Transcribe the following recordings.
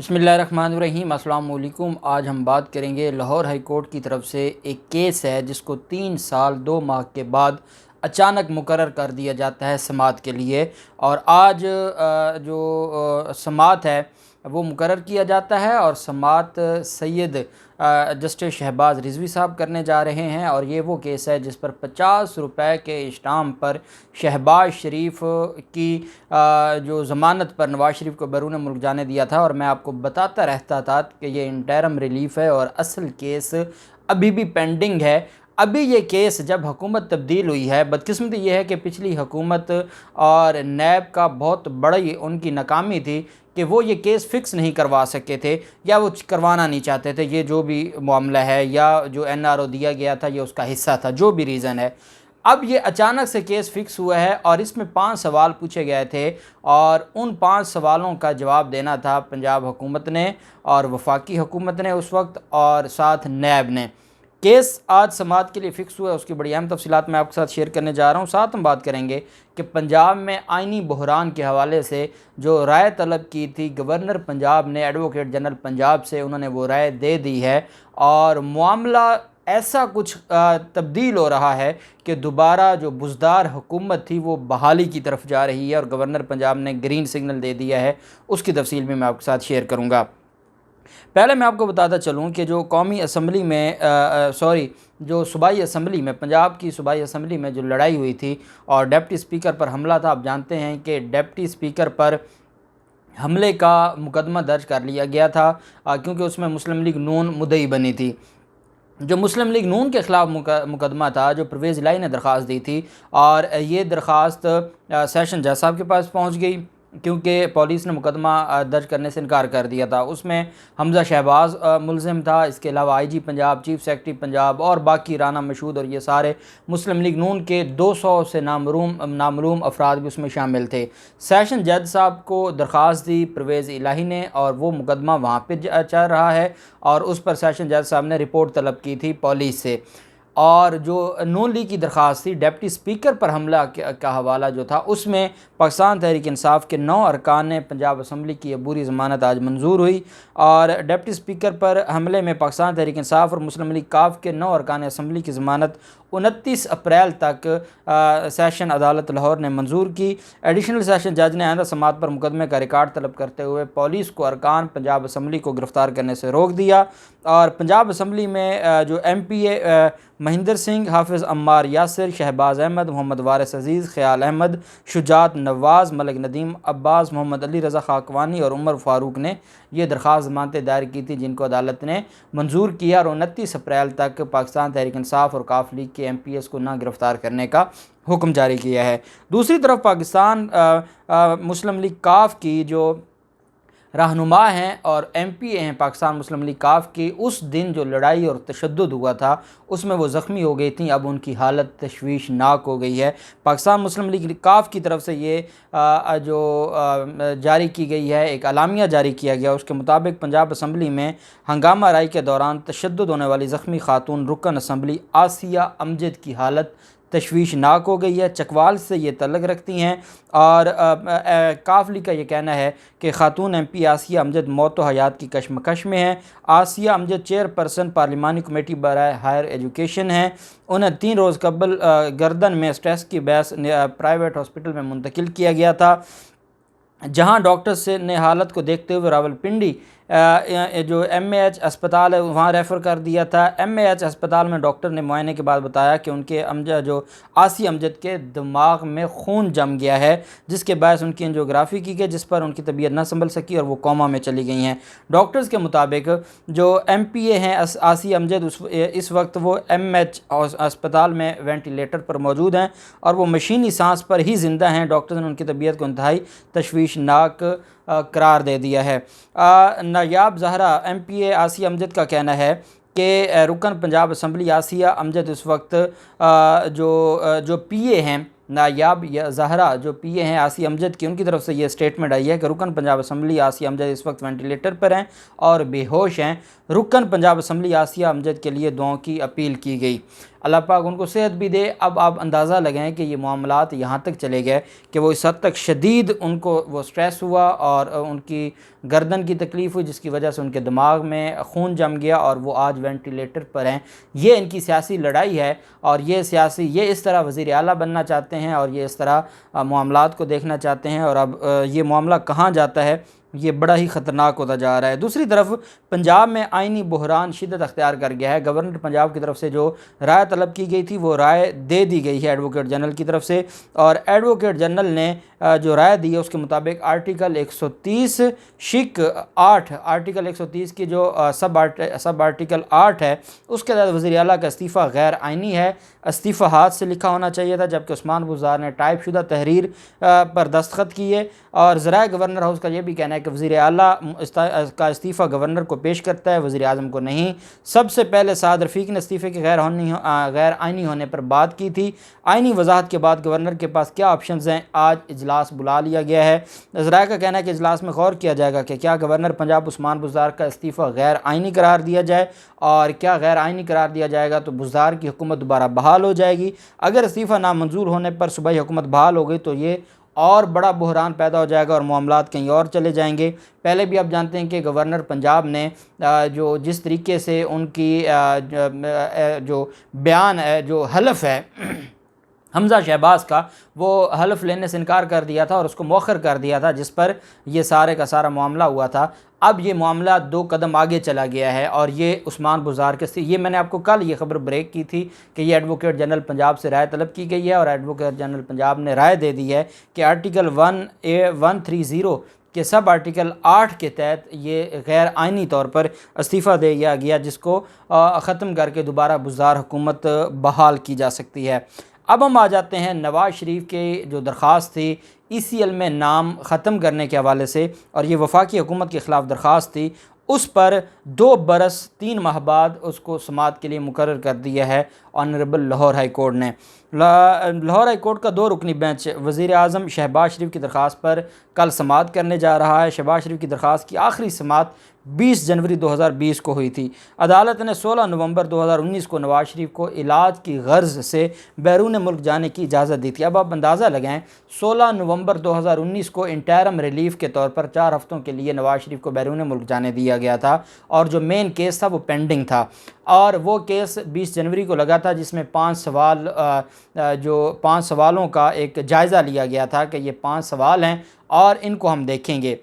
बिस्मिल्लाहिर्रहमानिर्रहीम। अस्सलाम वालेकुम। आज हम बात करेंगे लाहौर हाई कोर्ट की तरफ से एक केस है जिसको 3 साल 2 माह के बाद अचानक मुकर्रर कर दिया जाता है समाअत के लिए। और आज समाअत है वो मुकर्रर किया जाता है और समाअत सैयद जस्टिस शहबाज रिजवी साहब करने जा रहे हैं। और ये वो केस है जिस पर 50 रुपए के इस्टाम पर शहबाज शरीफ की जो ज़मानत पर नवाज़ शरीफ को बैरून मुल्क जाने दिया था। और मैं आपको बताता रहता था कि ये इंटरम रिलीफ है और असल केस अभी भी पेंडिंग है। अभी ये केस जब हुकूमत तब्दील हुई है, बदकिस्मती ये है कि पिछली हुकूमत और नैब का बहुत बड़ी उनकी नाकामी थी कि वो ये केस फ़िक्स नहीं करवा सके थे या वो करवाना नहीं चाहते थे। ये जो भी मामला है या जो NRO दिया गया था ये उसका हिस्सा था, जो भी रीज़न है। अब ये अचानक से केस फ़िक्स हुआ है और इसमें 5 सवाल पूछे गए थे और उन 5 सवालों का जवाब देना था पंजाब हुकूमत ने और वफाकी हुकूमत ने उस वक्त, और साथ नैब ने। केस आज समाअत के लिए फ़िक्स हुआ है, उसकी बड़ी अहम तफसीलात मैं आपके साथ शेयर करने जा रहा हूँ। साथ हम बात करेंगे कि पंजाब में आइनी बहरान के हवाले से जो राय तलब की थी गवर्नर पंजाब ने एडवोकेट जनरल पंजाब से, उन्होंने वो राय दे दी है और मामला ऐसा कुछ तब्दील हो रहा है कि दोबारा जो बुज़दार हुकूमत थी वो बहाली की तरफ जा रही है और गवर्नर पंजाब ने ग्रीन सिग्नल दे दिया है। उसकी तफसील भी मैं आपके साथ शेयर करूँगा। पहले मैं आपको बताता चलूँ कि जो कौमी असम्बली में जो सूबाई असम्बली में, पंजाब की सूबाई असम्बली में जो लड़ाई हुई थी और डिप्टी स्पीकर पर हमला था। आप जानते हैं कि डिप्टी स्पीकर पर हमले का मुकदमा दर्ज कर लिया गया था क्योंकि उसमें मुस्लिम लीग नून मुद्दई बनी थी। जो मुस्लिम लीग नून के ख़िलाफ़ मुकदमा था, जो परवेज़ इलाही ने दरख्वास्त दी थी और ये दरख्वास्त सेशन जज साहब के पास पहुँच गई क्योंकि पुलिस ने मुकदमा दर्ज करने से इनकार कर दिया था। उसमें हमज़ा शहबाज मुलज़िम था, इसके अलावा IG Punjab, chief secretary Punjab और बाकी राना मशहूद और ये सारे मुस्लिम लीग नून के 200 से नामालूम अफराद भी उसमें शामिल थे। सेशन जज साहब को दरख्वास्त दी परवेज़ इलाही ने और वो मुकदमा वहाँ पर चल रहा है और उस पर सेशन जज साहब ने रिपोर्ट तलब की थी पुलिस से। और जो नून लीग की दरख्वास्त थी डिप्टी स्पीकर पर हमला का हवाला जो था, उसमें पाकिस्तान तहरीक इंसाफ के 9 अरकान ने पंजाब असम्बली की अबूरी ज़मानत आज मंजूर हुई। और डिप्टी स्पीकर पर हमले में पाकिस्तान तहरीक इंसाफ और मुस्लिम लीग काफ के 9 अरकान असम्बली की ज़मानत 29 अप्रैल तक सेशन अदालत लाहौर ने मंजूर की। एडिशनल सेशन जज ने आइंदा समाअत पर मुकदमे का रिकॉर्ड तलब करते हुए पुलिस को अरकान पंजाब असम्बली को गिरफ़्तार करने से रोक दिया। और पंजाब असम्बली में जो MPA महिंदर सिंह, हाफिज़ अम्मार यासिर, शहबाज अहमद, मोहम्मद वारिस अज़ीज़, ख़याल अहमद, शुजात नवाज़, मलिक नदीम अब्बास, मोहम्मद अली रज़ा खाकवानी और उमर फ़ारूक ने यह दरख्वास्त ज़मानतें दायर की थी जिनको अदालत ने मंजूर किया और 29 अप्रैल तक पाकिस्तान तहरीक इंसाफ और काफ लीग के MPs को ना गिरफ़्तार करने का हुक्म जारी किया है। दूसरी तरफ पाकिस्तान मुस्लिम लीग काफ की जो रहनुमा हैं और MPA हैं पाकिस्तान मुस्लिम लीग काफ की, उस दिन जो लड़ाई और तशद्दुद हुआ था उसमें वो ज़ख्मी हो गई थी। अब उनकी हालत तशवीशनाक हो गई है। पाकिस्तान मुस्लिम लीग काफ की तरफ से ये जारी की गई है, एक अलामिया जारी किया गया। उसके मुताबिक पंजाब असम्बली में हंगामा राई के दौरान तशद्दुद होने वाली ज़ख्मी खातून रुकन असम्बली आसिया अमजद की हालत तशवीशनाक हो गई है। चकवाल से ये तल्लक रखती हैं और काफ लीग का ये कहना है कि खातून MP आसिया अमजद मौत व हयात की कशमकश में है। आसिया अमजद चेयरपर्सन पार्लिमानी कमेटी बराए हायर एजुकेशन हैं। उन्हें 3 रोज़ कबल गर्दन में स्ट्रेस की बहस प्राइवेट हॉस्पिटल में मुंतकिल किया गया था, जहां डॉक्टर्स ने हालत को देखते हुए रावलपिंडी जो MAH अस्पताल है वहाँ रेफ़र कर दिया था। MAH अस्पताल में डॉक्टर ने मुआयने के बाद बताया कि उनके जो आसिया अमजद के दिमाग में खून जम गया है, जिसके बायस उनकी एंजियोग्राफी की गई, जिस पर उनकी तबीयत न संभल सकी और वो कोमा में चली गई हैं। डॉक्टर्स के मुताबिक जो MPA हैं आसिया अमजद इस वक्त वो MH अस्पताल में वेंटिलेटर पर मौजूद हैं और वो मशीनी सांस पर ही ज़िंदा हैं। डॉक्टर्स ने उनकी तबीयत को इंतहाई तशवीशनाक करार दे दिया है। नायाब ज़हरा MPA आसिया अमजद का कहना है कि रुकन पंजाब असम्बली आसिया अमजद इस वक्त जो PA हैं, नायाब ज़हरा जो PA हैं आसिया अमजद की, उनकी तरफ से ये स्टेटमेंट आई है कि रुकन पंजाब असम्बली आसिया अमजद इस वक्त वेंटिलेटर पर हैं और बेहोश हैं। रुकन पंजाब असम्बली आसिया अमजद के लिए दुआओं की अपील की गई। अल्लाह पाक उनको सेहत भी दे। अब आप अंदाज़ा लगाएं कि ये मामलात यहाँ तक चले गए कि वो इस हद तक शदीद उनको वो स्ट्रेस हुआ और उनकी गर्दन की तकलीफ़ हुई, जिसकी वजह से उनके दिमाग में खून जम गया और वो आज वेंटिलेटर पर हैं। ये इनकी सियासी लड़ाई है और ये इस तरह वज़ीर आला बनना चाहते हैं और ये इस तरह मामलात को देखना चाहते हैं। और अब ये मामला कहाँ जाता है, ये बड़ा ही ख़तरनाक होता जा रहा है। दूसरी तरफ पंजाब में आइनी बहरान शिद्दत अख्तियार कर गया है। गवर्नर पंजाब की तरफ से जो राय तलब की गई थी वो राय दे दी गई है एडवोकेट जनरल की तरफ से, और एडवोकेट जनरल ने जो राय दी है उसके मुताबिक आर्टिकल 130 शिक 8, आर्टिकल 130 की जो सब आर्टिकल 8 है उसके तहत वज़ीर आला का इस्तीफ़ा गैर आइनी है। इस्तीफ़ा हाथ से लिखा होना चाहिए था, जबकि उस्मान बुज़दार ने टाइप शुदा तहरीर पर दस्तखत किए। और ज़राए गवर्नर हाउस का यह भी कहना है कि वज़ीर आला का इस्तीफ़ा गवर्नर को पेश करता है, वज़ीर आज़म को नहीं। सबसे पहले साद रफ़ीक ने इस्तीफ़े के गैर आइनी होने पर बात की थी। आइनी वजाहत के बाद गवर्नर के पास क्या ऑप्शंस हैं, आज इजलास बुला लिया गया है। ज़राए का कहना है कि इजलास में गौर किया जाएगा कि क्या गवर्नर पंजाब उस्मान बुज़दार का इस्तीफ़ा गैर आइनी करार दिया जाए, और क्या गैर आइनी करार दिया जाएगा तो बुज़दार की हुकूमत दोबारा बहाल हो जाएगी। अगर इस्तीफ़ा नामंजूर होने पर सूबाई हुकूमत बहाल हो गई तो ये और बड़ा बहरान पैदा हो जाएगा और मामलात कहीं और चले जाएंगे। पहले भी आप जानते हैं कि गवर्नर पंजाब ने जो जिस तरीके से उनकी जो बयान है, जो हलफ है हमज़ा शहबाज का, वो हलफ लेने से इनकार कर दिया था और उसको मौखर कर दिया था, जिस पर यह सारे का सारा मामला हुआ था। अब ये मामला 2 कदम आगे चला गया है और ये उस्मान बुज़दार के ये मैंने आपको कल ये खबर ब्रेक की थी कि ये एडवोकेट जनरल पंजाब से राय तलब की गई है और एडवोकेट जनरल पंजाब ने राय दे दी है कि आर्टिकल 130 के सब आर्टिकल 8 के तहत ये गैर आइनी तौर पर इस्तीफ़ा दे दिया गया, जिसको ख़त्म करके दोबारा बुज़दार हुकूमत बहाल की जा सकती है। अब हम आ जाते हैं नवाज़ शरीफ के जो दरख्वास्त थी ECL में नाम ख़त्म करने के हवाले से, और ये वफाकी हुकूमत के ख़िलाफ़ दरख्वास्त थी, उस पर 2 बरस 3 माह बाद उसको समाअत के लिए मुकर्रर कर दिया है ऑनरेबल लाहौर हाई कोर्ट ने। लाहौर हाई कोर्ट का 2 रुकनी बेंच वज़ीर आज़म शहबाज शरीफ की दरख्वास्त पर कल समाअत करने जा रहा है। शहबाज शरीफ की दरख्वास्त की आखिरी समाअत 20 जनवरी 2020 को हुई थी। अदालत ने 16 नवंबर 2019 को नवाज़ शरीफ को इलाज की गर्ज से बैरून मुल्क जाने की इजाज़त दी थी। अब आप अंदाज़ा लगाएं, 16 नवंबर 2019 को इंटरम रिलीफ के तौर पर 4 हफ्तों के लिए नवाज़ शरीफ को बैरून मुल्क जाने दिया गया था और जो मेन केस था वो पेंडिंग था, और वो केस 20 जनवरी को लगा था, जिसमें 5 सवालों का एक जायज़ा लिया गया था कि ये 5 सवाल हैं और इनको हम देखेंगे।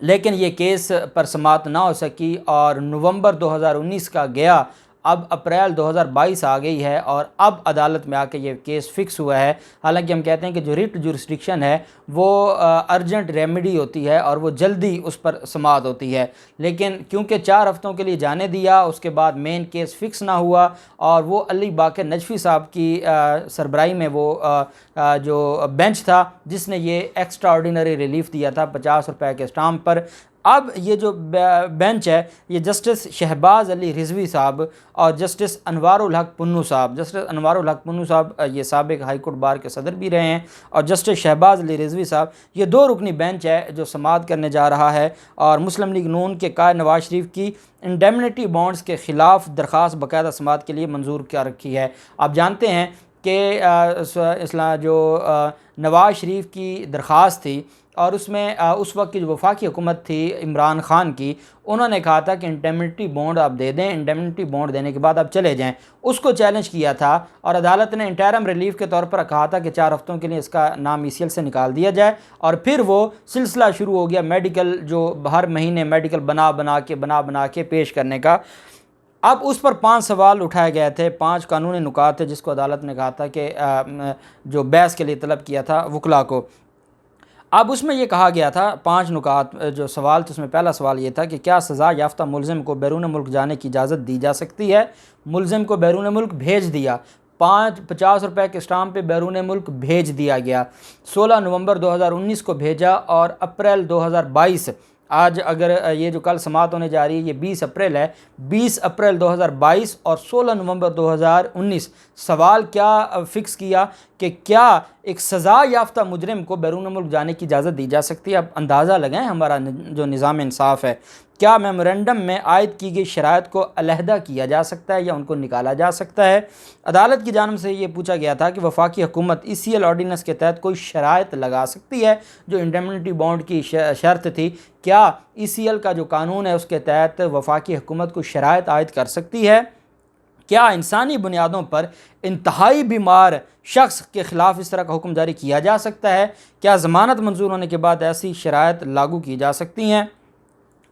लेकिन ये केस पर समाअत ना हो सकी और नवंबर 2019 का गया, अब अप्रैल 2022 आ गई है और अब अदालत में आके ये केस फ़िक्स हुआ है। हालांकि हम कहते हैं कि जो रिट जुरिस्डिक्शन है वो अर्जेंट रेमेडी होती है और वो जल्दी उस पर समाअत होती है, लेकिन क्योंकि 4 हफ्तों के लिए जाने दिया, उसके बाद मेन केस फ़िक्स ना हुआ और वो अली बाकर नजफ़ी साहब की सरबराही में वो जो बेंच था जिसने ये एक्स्ट्रा ऑर्डिनरी रिलीफ दिया था 50 रुपये के स्टाम्प पर। अब ये जो बेंच है ये जस्टिस शहबाज अली रिजवी साहब और जस्टिस अनवारुल हक पुन्नू साहब, जस्टिस अनवारुल हक पुन्नू साहब ये साबिक़ हाई कोर्ट बार के सदर भी रहे हैं, और जस्टिस शहबाज अली रिजवी साहब, ये 2 रुकनी बेंच है जो समाअत करने जा रहा है। और मुस्लिम लीग नून के कायद नवाज़ शरीफ की इंडेमनिटी बॉन्ड्स के ख़िलाफ़ दरख्वास्त बाकायदा समाअत के लिए मंजूर कर रखी है। आप जानते हैं कि जो नवाज़ शरीफ की दरख्वास्त थी और उसमें उस वक्त की जो वफाकी हुकूमत थी इमरान ख़ान की, उन्होंने कहा था कि इंडेमनिटी बॉन्ड आप दे दें, इंडेमनिटी बॉन्ड देने के बाद आप चले जाएं। उसको चैलेंज किया था और अदालत ने इंटरम रिलीफ के तौर पर कहा था कि 4 हफ्तों के लिए इसका नाम ECL से निकाल दिया जाए, और फिर वो सिलसिला शुरू हो गया मेडिकल, जो हर महीने मेडिकल बना के पेश करने का। अब उस पर 5 सवाल उठाए गए थे, 5 कानूनी नुकात थे जिसको अदालत ने कहा था कि जो बहस के लिए तलब किया था वकला को। अब उसमें ये कहा गया था 5 नुकात जो सवाल थे, उसमें पहला सवाल ये था कि क्या सज़ा याफ्ता मुलज़िम को बैरून मुल्क जाने की इजाज़त दी जा सकती है। मुलज़िम को बैरून मुल्क भेज दिया, 50 रुपये के स्टाम्प पे बैरून मुल्क भेज दिया गया। 16 नवंबर 2019 को भेजा और अप्रैल 2022, आज अगर ये जो कल समाअत होने जा रही है ये 20 अप्रैल है, 20 अप्रैल 2022 और 16 नवंबर 2019 सवाल क्या फ़िक्स किया कि क्या एक सज़ा याफ्ता मुजरिम को बैरून मुल्क जाने की इजाज़त दी जा सकती है। अब अंदाज़ा लगाएं हमारा जो निज़ाम इंसाफ़ है क्या मेमोरेंडम में आयद की गई शराइत को अलहदा किया जा सकता है या उनको निकाला जा सकता है। अदालत की जानिब से ये पूछा गया था कि वफाकी हुकूमत ECL ऑर्डीनेंस के तहत कोई शराइत लगा सकती है जो इंडेमनिटी बॉन्ड की शर्त थी। क्या ECL का जो कानून है उसके तहत वफाकी हुकूमत को शराइत आयद कर सकती है। क्या इंसानी बुनियादों पर इंतहाई बीमार शख्स के ख़िलाफ़ इस तरह का हुक्म जारी किया जा सकता है। क्या ज़मानत मंजूर होने के बाद ऐसी शराइत लागू की जा सकती हैं।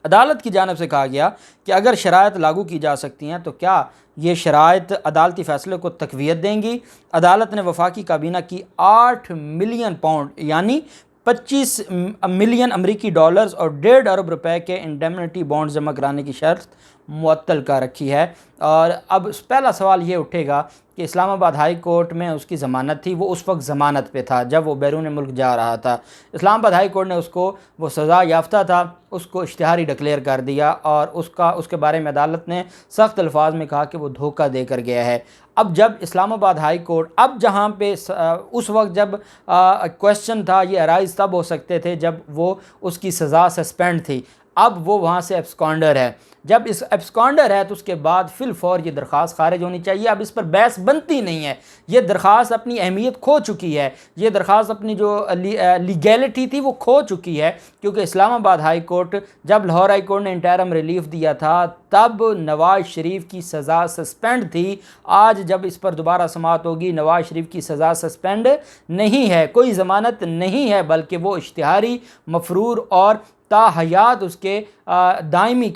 अदालत की जानिब से कहा गया कि अगर शराइत लागू की जा सकती हैं तो क्या ये शराइत अदालती फ़ैसले को तक़वियत देंगी। अदालत ने वफाकी काबीना की 8 मिलियन पाउंड यानी 25 मिलियन अमरीकी डॉलर्स और 1.5 अरब रुपए के इंडेमनिटी बॉन्ड जमा कराने की शर्त मुअत्तल कर रखी है। और अब पहला सवाल ये उठेगा कि इस्लामाबाद हाई कोर्ट में उसकी ज़मानत थी, वो उस वक्त ज़मानत पे था जब वो बैरून मुल्क जा रहा था। इस्लामाबाद हाई कोर्ट ने उसको, वो सज़ा याफ्ता था, उसको इश्तिहारी डिक्लेयर कर दिया और उसके बारे में अदालत ने सख्त अल्फाज में कहा कि वो धोखा दे कर गया है। अब जब इस्लामाबाद हाई कोर्ट, अब जहाँ पे उस वक्त जब क्वेश्चन था, ये अराइज तब हो सकते थे जब वो उसकी सज़ा सस्पेंड थी, अब वो वहाँ से एब्सकॉन्डर है। जब इस एब्सकॉन्डर है तो उसके बाद फिल फौर ये दरख्वास्त खारिज होनी चाहिए। अब इस पर बहस बनती नहीं है, ये दरख्वास्त अपनी अहमियत खो चुकी है, ये दरख्वास्त अपनी जो लीगैलिटी थी वो खो चुकी है। क्योंकि इस्लामाबाद हाई कोर्ट, जब लाहौर हाई कोर्ट ने इंटरिम रिलीफ दिया था तब नवाज शरीफ की सज़ा सस्पेंड थी। आज जब इस पर दोबारा समाअत होगी, नवाज शरीफ की सज़ा सस्पेंड नहीं है, कोई ज़मानत नहीं है, बल्कि वो इश्तिहारी मफरूर और ताहयात उसके दायमी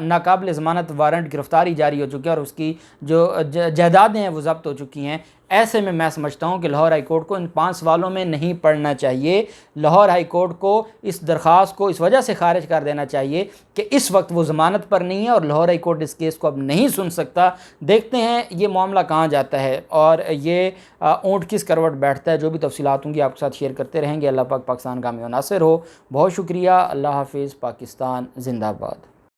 नाकाबिल ज़मानत वारंट गिरफ़्तारी जारी हो चुकी है और उसकी जो जायदादें हैं वो ज़ब्त हो चुकी हैं। ऐसे में मैं समझता हूँ कि लाहौर हाई कोर्ट को इन 5 सवालों में नहीं पढ़ना चाहिए। लाहौर हाई कोर्ट को इस दरख्वास्त को इस वजह से खारिज कर देना चाहिए कि इस वक्त वो ज़मानत पर नहीं है और लाहौर हाई कोर्ट इस केस को अब नहीं सुन सकता। देखते हैं ये मामला कहाँ जाता है और ये ऊँट किस करवट बैठता है। जो भी तफसीलात होंगी आपके साथ शेयर करते रहेंगे। अल्लाह पाक पाकिस्तान का में नासिर हो। बहुत शुक्रिया। अल्लाह हाफिज़। पाकिस्तान जिंदाबाद।